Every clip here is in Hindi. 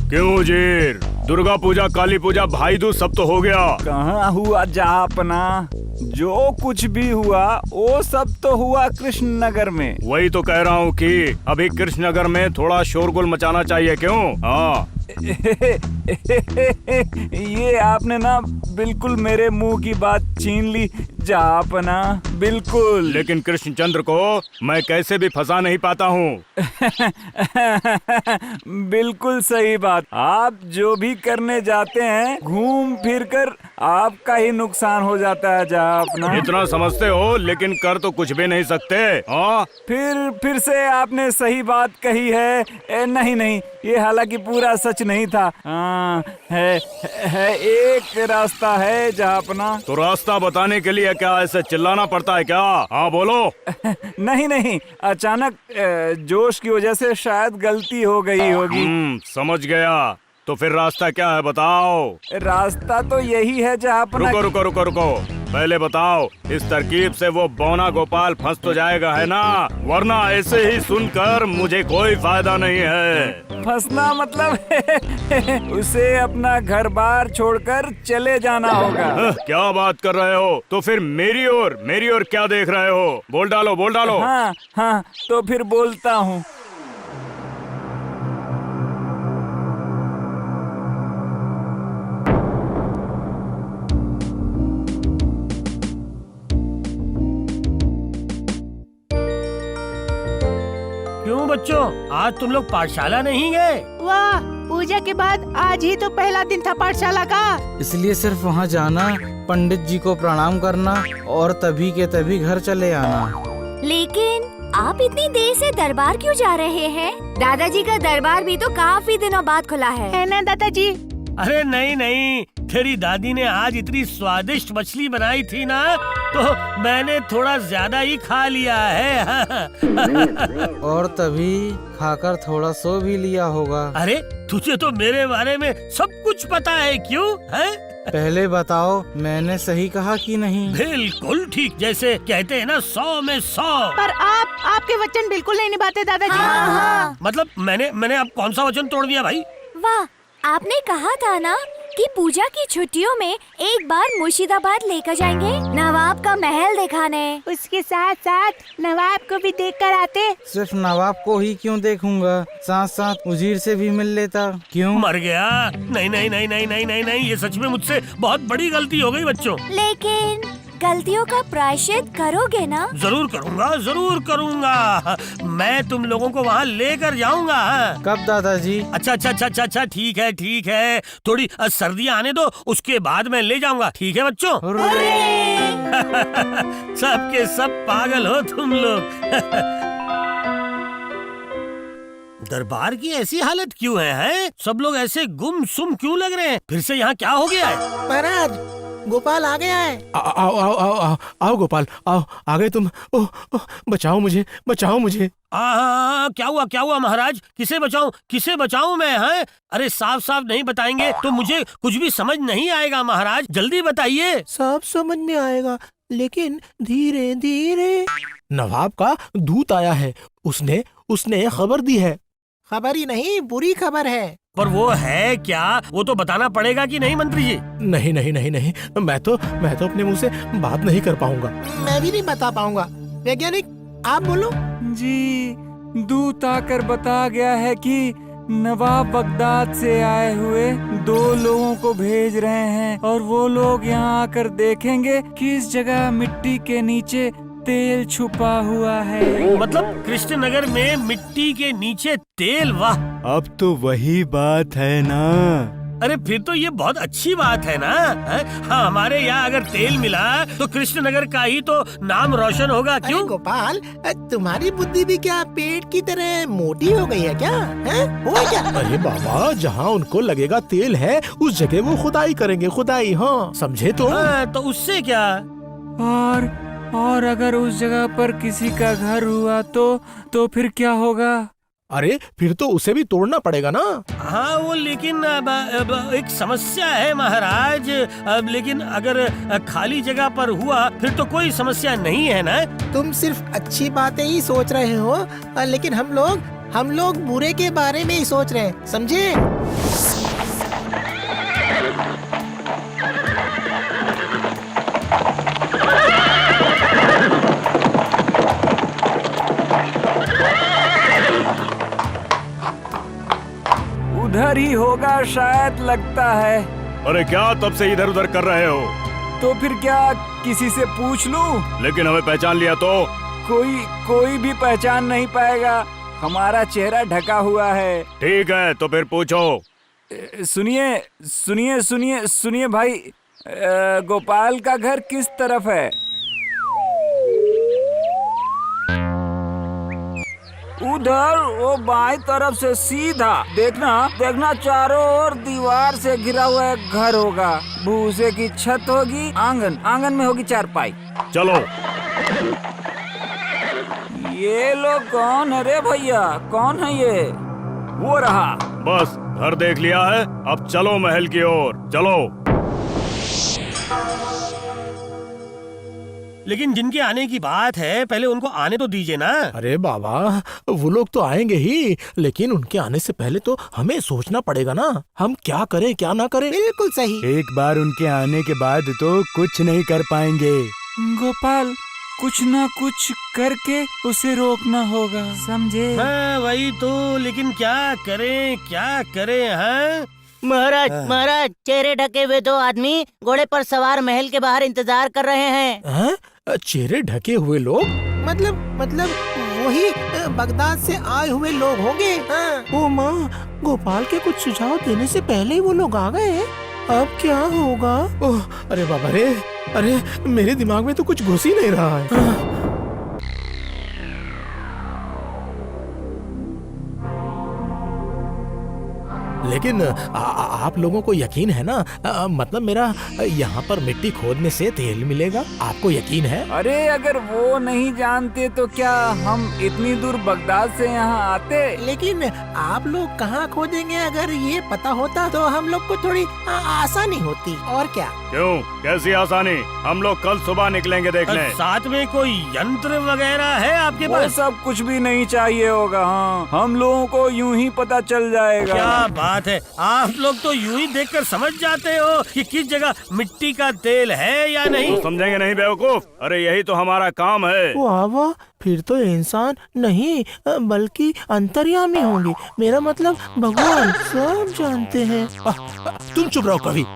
क्यों उजीर? दुर्गा पूजा, काली पूजा, भाई दूज सब तो हो गया। कहाँ हुआ जहाँपना? जो कुछ भी हुआ वो सब तो हुआ कृष्णनगर में। वही तो कह रहा हूँ कि अभी कृष्णनगर में थोड़ा शोरगुल मचाना चाहिए। क्यों? हाँ। ये आपने ना बिल्कुल मेरे मुंह की बात छीन ली जहाँपना, बिल्कुल। लेकिन कृष्णचंद्र को मैं कैसे भी फंसा नहीं पाता हूँ। बिल्कुल सही बात। आप जो भी करने जाते हैं घूम फिर कर आपका ही नुकसान हो जाता है जहाँपना। इतना समझते हो लेकिन कर तो कुछ भी नहीं सकते। हाँ, फिर से आपने सही बात कही है। नहीं, ये हालांकि पूरा सच नहीं था। है एक रास्ता है जहाँपना। तो रास्ता बताने के लिए क्या ऐसे चिल्लाना पड़ता है क्या? हाँ बोलो। नहीं, अचानक जोश की वजह से शायद गलती हो गई होगी। समझ गया। तो फिर रास्ता क्या है बताओ। रास्ता तो यही है जहाँपना। रुको। पहले बताओ, इस तरकीब से वो बौना गोपाल फंस तो जाएगा है ना? वरना ऐसे ही सुनकर मुझे कोई फायदा नहीं है। फंसना मतलब उसे अपना घर बार छोड़कर चले जाना होगा। क्या बात कर रहे हो? तो फिर मेरी ओर क्या देख रहे हो? बोल डालो। हाँ, तो फिर बोलता हूँ। क्यों बच्चों, आज तुम लोग पाठशाला नहीं गए? वाह, पूजा के बाद आज ही तो पहला दिन था पाठशाला का। इसलिए सिर्फ वहाँ जाना, पंडित जी को प्रणाम करना और तभी के तभी घर चले आना। लेकिन आप इतनी देर से दरबार क्यों जा रहे हैं? दादाजी का दरबार भी तो काफी दिनों बाद खुला है ना दादाजी? अरे नहीं, तेरी दादी ने आज इतनी स्वादिष्ट मछली बनाई थी ना, तो मैंने थोड़ा ज्यादा ही खा लिया है। और तभी खाकर थोड़ा सो भी लिया होगा। अरे तुझे तो मेरे बारे में सब कुछ पता है, क्यों है? पहले बताओ, मैंने सही कहा कि नहीं? बिल्कुल ठीक, जैसे कहते हैं ना 100 में 100। पर आपके वचन बिल्कुल नहीं निभाते दादाजी। हाँ। मतलब मैंने अब कौन सा वचन तोड़ दिया भाई? वाह, आपने कहा था ना कि पूजा की छुट्टियों में एक बार मुर्शिदाबाद लेकर जाएंगे नवाब का महल दिखाने। उसके साथ साथ नवाब को भी देख कर आते। सिर्फ नवाब को ही क्यों देखूंगा, साथ साथ उजीर से भी मिल लेता। क्यों? मर गया। नहीं, ये सच में मुझसे बहुत बड़ी गलती हो गई बच्चों। लेकिन गलतियों का प्रायश्चित करोगे ना? जरूर करूँगा। मैं तुम लोगों को वहाँ लेकर जाऊँगा। कब दादाजी? अच्छा, ठीक है। थोड़ी सर्दियाँ आने दो, उसके बाद मैं ले जाऊँगा। ठीक है बच्चों? सबके सब पागल हो तुम लोग। दरबार की ऐसी हालत क्यों है? सब लोग ऐसे गुमसुम क्यों लग रहे हैं? फिर से यहाँ क्या हो गया है? महाराज, गोपाल आ गया है। आओ गोपाल, आओ, आ गए तुम। ओह, बचाओ मुझे। क्या हुआ महाराज? किसे बचाऊं मैं? है? अरे साफ नहीं बताएंगे तो मुझे कुछ भी समझ नहीं आएगा महाराज, जल्दी बताइए। सब समझ में आएगा, लेकिन धीरे धीरे। नवाब का दूत आया है, उसने खबर दी है। खबर ही नहीं, बुरी खबर है। पर वो है क्या? वो तो बताना पड़ेगा कि नहीं मंत्री जी? नहीं, मैं तो अपने मुंह से बात नहीं कर पाऊंगा। मैं भी नहीं बता पाऊंगा। वैज्ञानिक, आप बोलो। जी, दूत आकर बता गया है कि नवाब बगदाद से आए हुए 2 लोगों को भेज रहे हैं और वो लोग यहाँ आकर देखेंगे कि इस जगह मिट्टी के नीचे तेल छुपा हुआ है। मतलब कृष्णनगर में मिट्टी के नीचे तेल? वाह, अब तो वही बात है ना। अरे फिर तो ये बहुत अच्छी बात है ना। हाँ, हमारे यहाँ अगर तेल मिला तो कृष्णनगर का ही तो नाम रोशन होगा। क्यों? अरे गोपाल, तुम्हारी बुद्धि भी क्या पेट की तरह मोटी हो गई है क्या? हो क्या? अरे बाबा, जहाँ उनको लगेगा तेल है उस जगह वो खुदाई करेंगे। हाँ, समझे तो? तो उससे क्या? और अगर उस जगह पर किसी का घर हुआ तो फिर क्या होगा? अरे फिर तो उसे भी तोड़ना पड़ेगा ना। हाँ, वो लेकिन अब एक समस्या है महाराज। लेकिन अगर खाली जगह पर हुआ फिर तो कोई समस्या नहीं है ना। तुम सिर्फ अच्छी बातें ही सोच रहे हो, लेकिन हम लोग बुरे के बारे में ही सोच रहे हैं, समझे? उधर ही होगा शायद, लगता है। अरे क्या तब से इधर उधर कर रहे हो? तो फिर क्या किसी से पूछ लूं? लेकिन हमें पहचान लिया तो? कोई भी पहचान नहीं पाएगा, हमारा चेहरा ढका हुआ है। ठीक है तो फिर पूछो। सुनिए सुनिए सुनिए सुनिए भाई, गोपाल का घर किस तरफ है? उधर, वो बाएं तरफ से सीधा। देखना देखना, चारों ओर दीवार से घिरा हुआ एक घर होगा, भूसे की छत होगी, आंगन में होगी चारपाई। चलो। ये लोग कौन है रे भैया, कौन है ये? वो रहा। बस घर देख लिया है, अब चलो महल की ओर, चलो। लेकिन जिनके आने की बात है, पहले उनको आने तो दीजिए ना। अरे बाबा, वो लोग तो आएंगे ही, लेकिन उनके आने से पहले तो हमें सोचना पड़ेगा ना, हम क्या करें क्या ना करें। बिल्कुल सही। एक बार उनके आने के बाद तो कुछ नहीं कर पाएंगे। गोपाल, कुछ ना कुछ करके उसे रोकना होगा, समझे? हाँ वही तो, लेकिन क्या करें हाँ? महाराज, चेहरे ढके हुए दो आदमी घोड़े पर सवार महल के बाहर इंतजार कर रहे हैं। हैं? चेहरे ढके हुए लोग? मतलब वही बगदाद से आए हुए लोग होंगे। हाँ। ओ माँ, गोपाल के कुछ सुझाव देने से पहले ही वो लोग आ गए। अब क्या होगा? ओह, अरे बाबा रे, अरे मेरे दिमाग में तो कुछ घुस ही नहीं रहा है। लेकिन आप लोगों को यकीन है ना, मतलब मेरा यहाँ पर मिट्टी खोदने से तेल मिलेगा, आपको यकीन है? अरे अगर वो नहीं जानते तो क्या हम इतनी दूर बगदाद से यहाँ आते? लेकिन आप लोग कहाँ खोदेंगे? अगर ये पता होता तो हम लोग को थोड़ी आसानी होती। और क्या? क्यों, कैसी आसानी? हम लोग कल सुबह निकलेंगे देखने। साथ में कोई यंत्र वगैरह है आपके वो पास? सब कुछ भी नहीं चाहिए होगा। हाँ, हम लोगों को यूं ही पता चल जाएगा। क्या बात है, आप लोग तो यूं ही देखकर समझ जाते हो कि किस जगह मिट्टी का तेल है या नहीं। तो समझेंगे नहीं बेवकूफ, अरे यही तो हमारा काम है। वाह वाह, फिर तो इंसान नहीं बल्कि अंतर्यामी होंगे। मेरा मतलब भगवान सब जानते हैं। तुम चुप रहो कभी।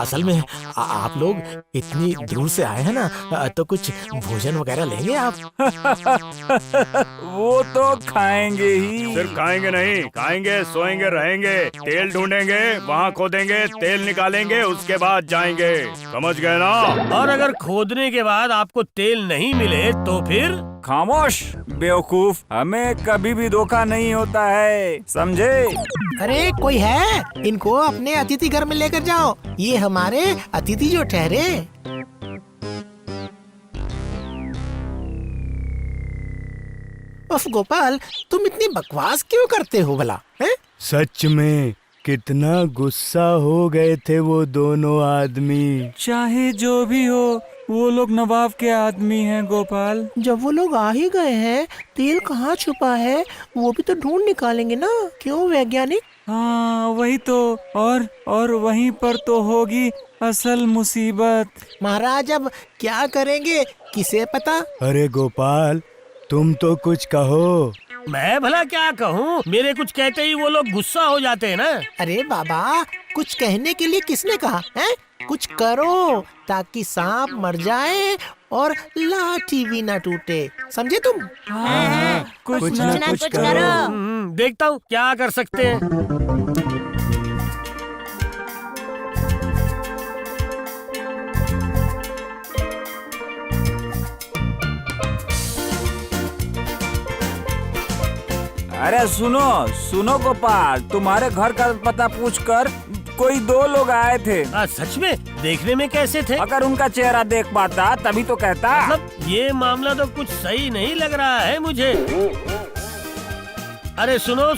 असल में आप लोग इतनी दूर से आए हैं ना, तो कुछ भोजन वगैरह लेंगे आप? वो तो खाएंगे ही। सिर्फ खाएंगे नहीं, खाएंगे, सोएंगे, रहेंगे, तेल ढूंढेंगे, वहाँ खोदेंगे, तेल निकालेंगे, उसके बाद जाएंगे। समझ गए ना? और अगर खोदने के बाद आपको तेल नहीं मिले तो फिर? खामोश बेवकूफ, हमें कभी भी धोखा नहीं होता है, समझे? अरे कोई है? इनको अपने अतिथि घर में लेकर जाओ, ये हमारे अतिथि जो ठहरे। उफ गोपाल, तुम इतनी बकवास क्यों करते हो भला? हैं? सच में कितना गुस्सा हो गए थे वो दोनों आदमी। चाहे जो भी हो, वो लोग नवाब के आदमी हैं गोपाल। जब वो लोग आ ही गए हैं, तेल कहाँ छुपा है वो भी तो ढूंढ निकालेंगे ना, क्यों वैज्ञानिक? हाँ वही तो, और वहीं पर तो होगी असल मुसीबत। महाराज अब क्या करेंगे, किसे पता? अरे गोपाल, तुम तो कुछ कहो। मैं भला क्या कहूँ, मेरे कुछ कहते ही वो लोग गुस्सा हो जाते हैं ना। अरे बाबा, कुछ कहने के लिए किसने कहा है? कुछ करो ताकि सांप मर जाए और लाठी भी ना टूटे, समझे तुम? हाँ, कुछ ना कुछ करो। देखता हूँ क्या कर सकते हैं। अरे सुनो गोपाल, तुम्हारे घर का पता पूछकर कोई दो लोग आए थे। सच में? देखने में कैसे थे? अगर उनका चेहरा देख पाता तभी तो कहता। मतलब ये मामला तो कुछ सही नहीं लग रहा है मुझे। अरे सुनो,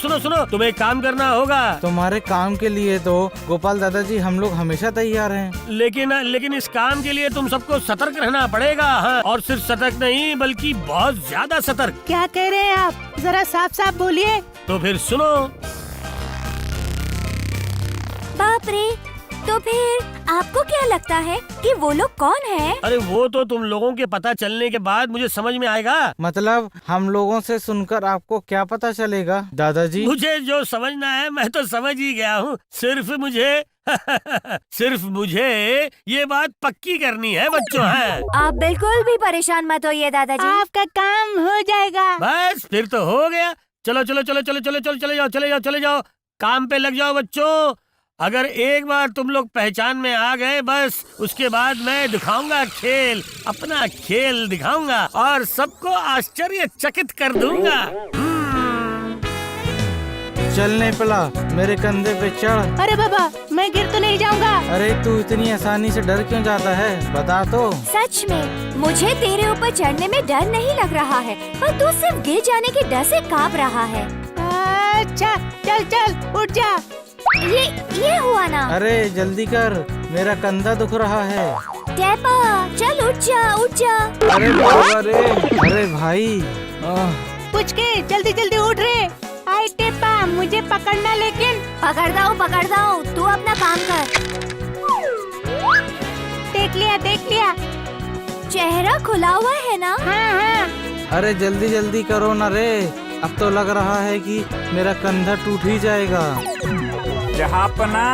तुम्हें एक काम करना होगा। तुम्हारे काम के लिए तो गोपाल दादाजी हम लोग हमेशा तैयार हैं। लेकिन इस काम के लिए तुम सबको सतर्क रहना पड़ेगा। हाँ, और सिर्फ सतर्क नहीं बल्कि बहुत ज्यादा सतर्क। क्या कह रहे हैं आप? जरा साफ साफ बोलिए। तो फिर सुनो। बाप बाप रे, तो फिर आपको क्या लगता है कि वो लोग कौन है? अरे वो तो तुम लोगों के पता चलने के बाद मुझे समझ में आएगा। मतलब हम लोगों से सुनकर आपको क्या पता चलेगा दादाजी? मुझे जो समझना है मैं तो समझ ही गया हूँ। सिर्फ मुझे ये बात पक्की करनी है बच्चों। है आप बिल्कुल भी परेशान मत होइए दादाजी। आपका काम हो जाएगा। बस फिर तो हो गया। चलो चलो चलो चलो चलो चलो चले जाओ चले जाओ चले जाओ, काम पे लग जाओ बच्चों। अगर एक बार तुम लोग पहचान में आ गए, बस उसके बाद मैं दिखाऊंगा खेल, अपना खेल दिखाऊंगा और सबको आश्चर्यचकित कर दूंगा। चल नहीं पड़ा, मेरे कंधे पे चढ़। अरे बाबा, मैं गिर तो नहीं जाऊंगा। अरे तू इतनी आसानी से डर क्यों जाता है, बता तो। सच में मुझे तेरे ऊपर चढ़ने में डर नहीं लग रहा है, पर तू सिर्फ गिर जाने के डर से कांप रहा है। अच्छा चल चल उठ जा। ये हुआ ना। अरे जल्दी कर, मेरा कंधा दुख रहा है। टेपा चल उठ जा उठ जा। अरे बाबा रे, अरे भाई। पूछ के जल्दी जल्दी उठ रे। आई टेपा, मुझे पकड़ना लेकिन। पकड़ता हूँ, तू अपना काम कर। देख लिया। चेहरा खुला हुआ है ना? हाँ। अरे जल्दी जल्दी करो ना रे, अब तो लग रहा है कि मेरा कंधा टूट ही जाएगा। जहाँपना,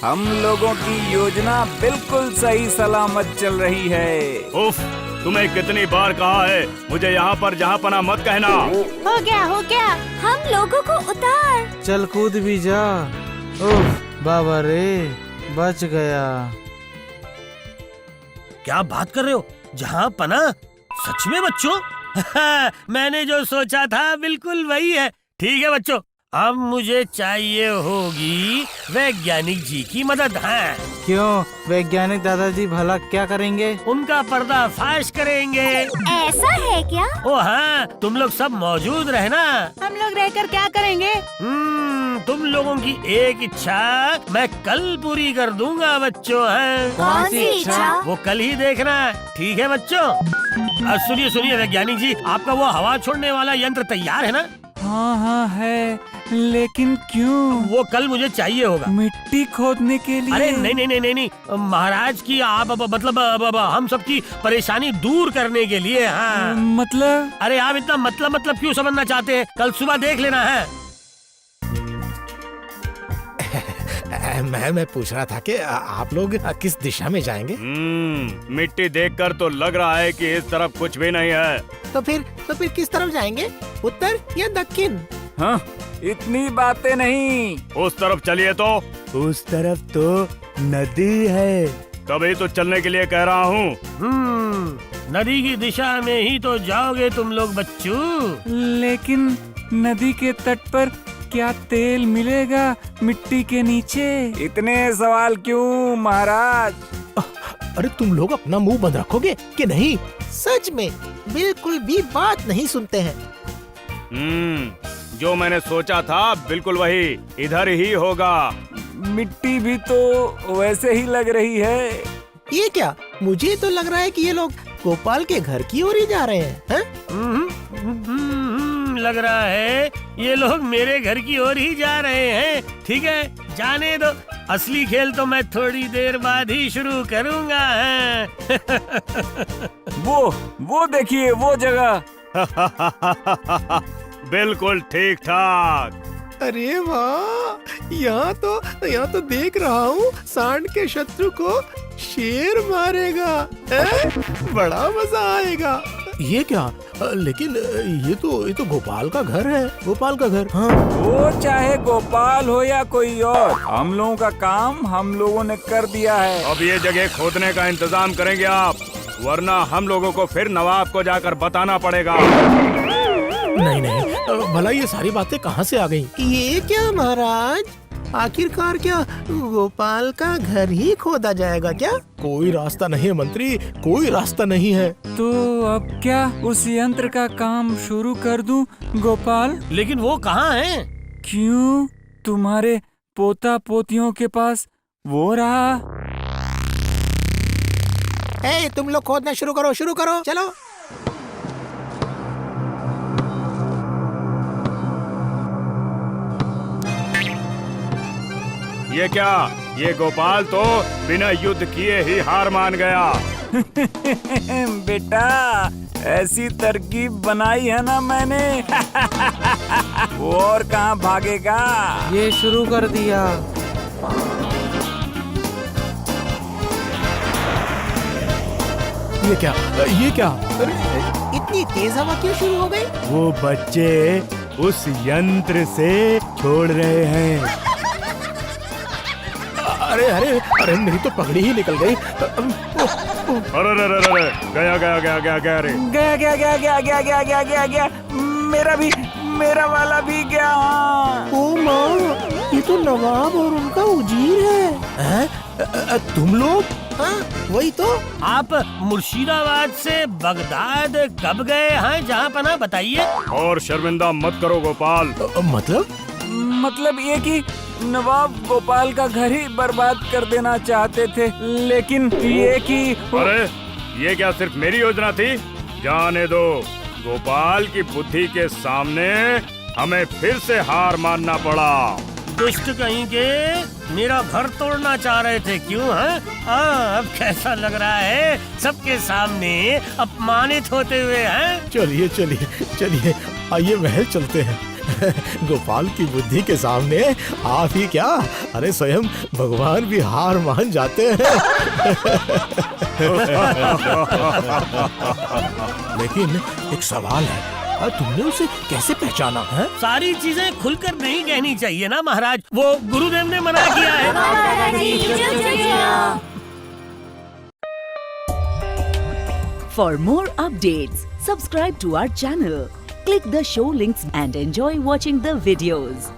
हम लोगों की योजना बिल्कुल सही सलामत चल रही है। उफ, तुम्हें कितनी बार कहा है मुझे यहाँ पर जहाँपना मत कहना। हो गया। हम लोगों को उतार। चल कूद भी जा। उफ, बाबा रे, बच गया। क्या बात कर रहे हो? जहाँ पना? सच में बच्चों? मैंने जो सोचा था बिल्कुल वही है। ठीक है बच्चों, अब मुझे चाहिए होगी वैज्ञानिक जी की मदद। है क्यों? वैज्ञानिक दादाजी भला क्या करेंगे? उनका पर्दाफाश करेंगे। ऐसा है क्या? ओ हाँ, तुम लोग सब मौजूद रहना। हम लोग रहकर क्या करेंगे? तुम लोगों की एक इच्छा मैं कल पूरी कर दूंगा बच्चों। हैं कौन सी इच्छा? वो कल ही देखना। ठीक है बच्चों? सुनिए वैज्ञानिक जी, आपका वो हवा छोड़ने वाला यंत्र तैयार है ना? हाँ है, लेकिन क्यों? वो कल मुझे चाहिए होगा। मिट्टी खोदने के लिए? अरे नहीं, महाराज की आप मतलब हम सबकी परेशानी दूर करने के लिए। हाँ मतलब? अरे आप इतना मतलब क्यों समझना चाहते हैं? कल सुबह देख लेना है। मैं पूछ रहा था कि आप लोग किस दिशा में जाएंगे? मिट्टी देखकर तो लग रहा है कि इस तरफ कुछ भी नहीं है। तो फिर किस तरफ जाएंगे, उत्तर या दक्षिण? हाँ, इतनी बातें नहीं। उस तरफ चलिए तो। उस तरफ तो नदी है। तभी तो चलने के लिए कह रहा हूँ। नदी की दिशा में ही तो जाओगे तुम लोग बच्चों। लेकिन नदी के तट पर क्या तेल मिलेगा मिट्टी के नीचे? इतने सवाल क्यों महाराज? अरे तुम लोग अपना मुंह बंद रखोगे कि नहीं? सच में बिल्कुल भी बात नहीं सुनते हैं। जो मैंने सोचा था बिल्कुल वही, इधर ही होगा। मिट्टी भी तो वैसे ही लग रही है। ये क्या? मुझे तो लग रहा है कि ये लोग गोपाल के घर की ओर ही जा रहे हैं। लग रहा है ये लोग मेरे घर की ओर ही जा रहे हैं। ठीक है, जाने दो। असली खेल तो मैं थोड़ी देर बाद ही शुरू करूंगा। वो देखिए वो जगह। बिल्कुल ठीक ठाक। अरे वाह, यहाँ तो देख रहा हूँ सांड के शत्रु को शेर मारेगा। बड़ा मजा आएगा। ये क्या? लेकिन ये तो गोपाल का घर है। गोपाल का घर। हाँ, वो चाहे गोपाल हो या कोई और, हम लोगों का काम हम लोगों ने कर दिया है। अब ये जगह खोदने का इंतजाम करेंगे आप, वरना हम लोगों को फिर नवाब को जाकर बताना पड़ेगा। नहीं, भला ये सारी बातें कहाँ से आ गई? ये क्या महाराज, आखिरकार क्या गोपाल का घर ही खोदा जाएगा क्या? कोई रास्ता नहीं है मंत्री, कोई रास्ता नहीं है। तो अब क्या उस यंत्र का काम शुरू कर दूं गोपाल? लेकिन वो कहाँ है? क्यों, तुम्हारे पोता पोतियों के पास वो रहा। तुम लोग खोदना शुरू करो चलो। ये क्या? ये गोपाल तो बिना युद्ध किए ही हार मान गया। बेटा ऐसी तरकीब बनाई है ना मैंने। वो और कहाँ भागेगा। ये शुरू कर दिया। ये क्या अरे इतनी तेज हवा क्यों शुरू हो गई? वो बच्चे उस यंत्र से छोड़ रहे हैं। अरे अरे अरे मेरी तो पगड़ी ही निकल गई। अरे अरे अरे अरे, गया गया गया गया गया रे। गया। मेरा वाला भी गया। ओ माँ, ये तो नवाब और उनका उजीर है। तुम लोग? हाँ वही तो। आप मुर्शिदाबाद से बगदाद कब गए हैं जहाँ पना बताइए। और शर्मिंदा मत करो गोपाल। मतलब ये कि नवाब गोपाल का घर ही बर्बाद कर देना चाहते थे, लेकिन ये कि अरे ये क्या सिर्फ मेरी योजना थी? जाने दो, गोपाल की बुद्धि के सामने हमें फिर से हार मानना पड़ा। दुष्ट कहीं के मेरा घर तोड़ना चाह रहे थे, क्यों है? अब कैसा लग रहा है सबके सामने अपमानित होते हुए हैं। चलिए चलिए चलिए, आइए महल चलते हैं। गोपाल की बुद्धि के सामने आप ही क्या, अरे स्वयं भगवान भी हार मान जाते हैं। लेकिन एक सवाल है, तुमने उसे कैसे पहचाना है? सारी चीजें खुलकर नहीं कहनी चाहिए ना महाराज, वो गुरुदेव ने मना किया है। For more updates, subscribe to our channel, click the show links and enjoy watching the videos.